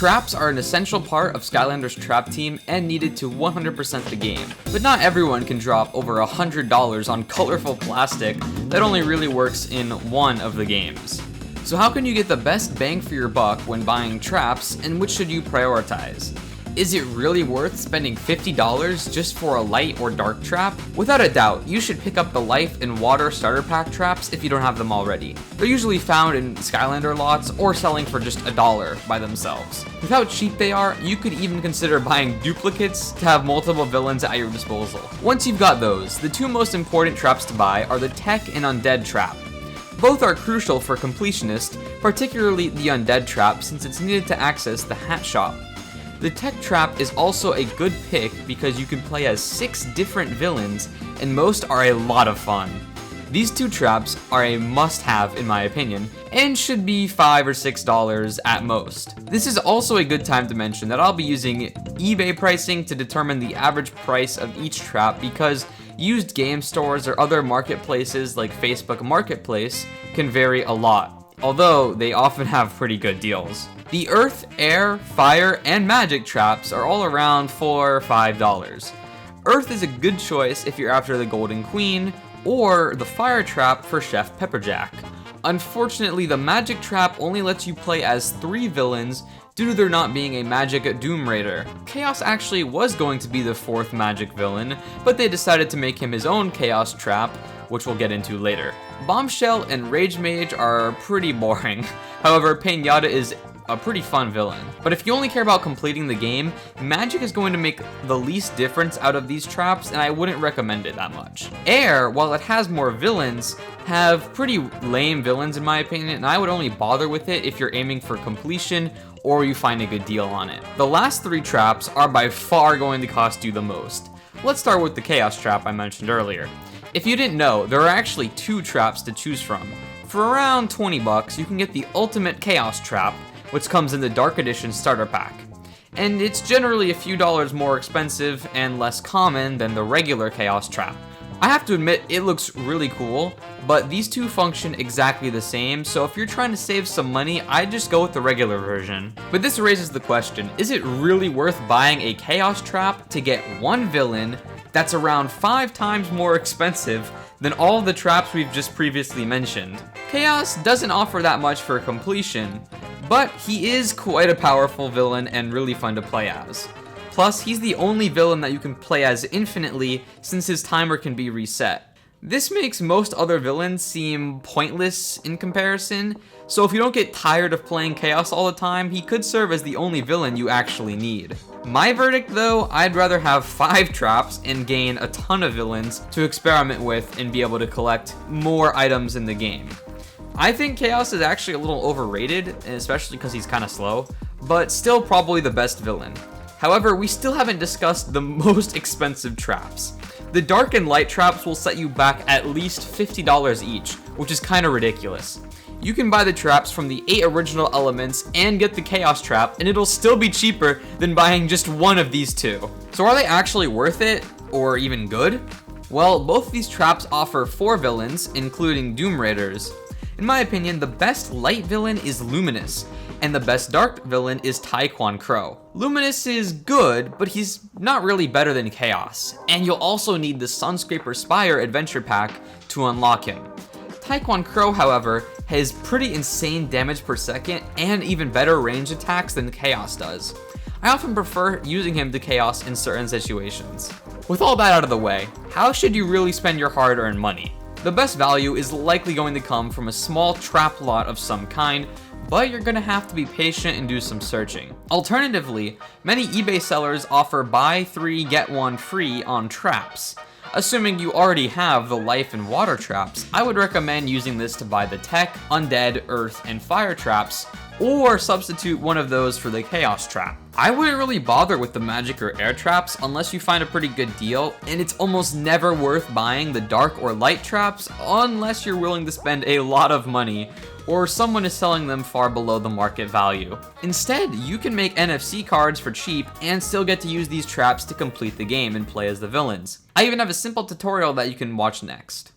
Traps are an essential part of Skylanders' trap team and needed to 100% the game, but not everyone can drop over $100 on colorful plastic that only really works in one of the games. So how can you get the best bang for your buck when buying traps, and which should you prioritize? Is it really worth spending $50 just for a light or dark trap? Without a doubt, you should pick up the Life and Water starter pack traps if you don't have them already. They're usually found in Skylander lots or selling for just $1 by themselves. With how cheap they are, you could even consider buying duplicates to have multiple villains at your disposal. Once you've got those, the two most important traps to buy are the Tech and Undead trap. Both are crucial for completionists, particularly the Undead trap since it's needed to access the hat shop. The Tech Trap is also a good pick because you can play as 6 different villains and most are a lot of fun. These two traps are a must-have in my opinion and should be $5 or $6 at most. This is also a good time to mention that I'll be using eBay pricing to determine the average price of each trap because used game stores or other marketplaces like Facebook Marketplace can vary a lot, although they often have pretty good deals. The Earth, Air, Fire, and Magic traps are all around $4 or $5. Earth is a good choice if you're after the Golden Queen, or the Fire trap for Chef Pepperjack. Unfortunately, the Magic trap only lets you play as 3 villains due to there not being a Magic Doom Raider. Chaos actually was going to be the 4th Magic villain, but they decided to make him his own Chaos trap, which we'll get into later. Bombshell and Rage Mage are pretty boring. However, Pinata is a pretty fun villain. But if you only care about completing the game, Magic is going to make the least difference out of these traps, and I wouldn't recommend it that much. Air, while it has more villains, have pretty lame villains in my opinion, and I would only bother with it if you're aiming for completion or you find a good deal on it. The last 3 traps are by far going to cost you the most. Let's start with the Chaos trap I mentioned earlier. If you didn't know, there are actually 2 traps to choose from. For around 20 bucks, you can get the Ultimate Chaos trap, which comes in the Dark Edition starter pack. And it's generally a few dollars more expensive and less common than the regular Chaos trap. I have to admit, it looks really cool, but these two function exactly the same, so if you're trying to save some money, I'd just go with the regular version. But this raises the question, is it really worth buying a Chaos trap to get one villain that's around 5 times more expensive than all the traps we've just previously mentioned? Chaos doesn't offer that much for completion, but he is quite a powerful villain and really fun to play as. Plus, he's the only villain that you can play as infinitely since his timer can be reset. This makes most other villains seem pointless in comparison, so if you don't get tired of playing Chaos all the time, he could serve as the only villain you actually need. My verdict though, I'd rather have 5 traps and gain a ton of villains to experiment with and be able to collect more items in the game. I think Chaos is actually a little overrated, especially because he's kind of slow, but still probably the best villain. However, we still haven't discussed the most expensive traps. The Dark and Light traps will set you back at least $50 each, which is kind of ridiculous. You can buy the traps from the 8 original elements and get the Chaos trap, and it'll still be cheaper than buying just one of these 2. So are they actually worth it, or even good? Well, both these traps offer 4 villains, including Doom Raiders. In my opinion, the best light villain is Luminous, and the best dark villain is Taekwon Crow. Luminous is good, but he's not really better than Chaos, and you'll also need the Sunscraper Spire adventure pack to unlock him. Taekwon Crow, however, has pretty insane damage per second and even better range attacks than Chaos does. I often prefer using him to Chaos in certain situations. With all that out of the way, how should you really spend your hard-earned money? The best value is likely going to come from a small trap lot of some kind, but you're going to have to be patient and do some searching. Alternatively, many eBay sellers offer buy 3 get 1 free on traps. Assuming you already have the Life and Water traps, I would recommend using this to buy the Tech, Undead, Earth, and Fire traps, or substitute one of those for the Chaos trap. I wouldn't really bother with the Magic or Air traps unless you find a pretty good deal, and it's almost never worth buying the Dark or Light traps unless you're willing to spend a lot of money or someone is selling them far below the market value. Instead, you can make NFC cards for cheap and still get to use these traps to complete the game and play as the villains. I even have a simple tutorial that you can watch next.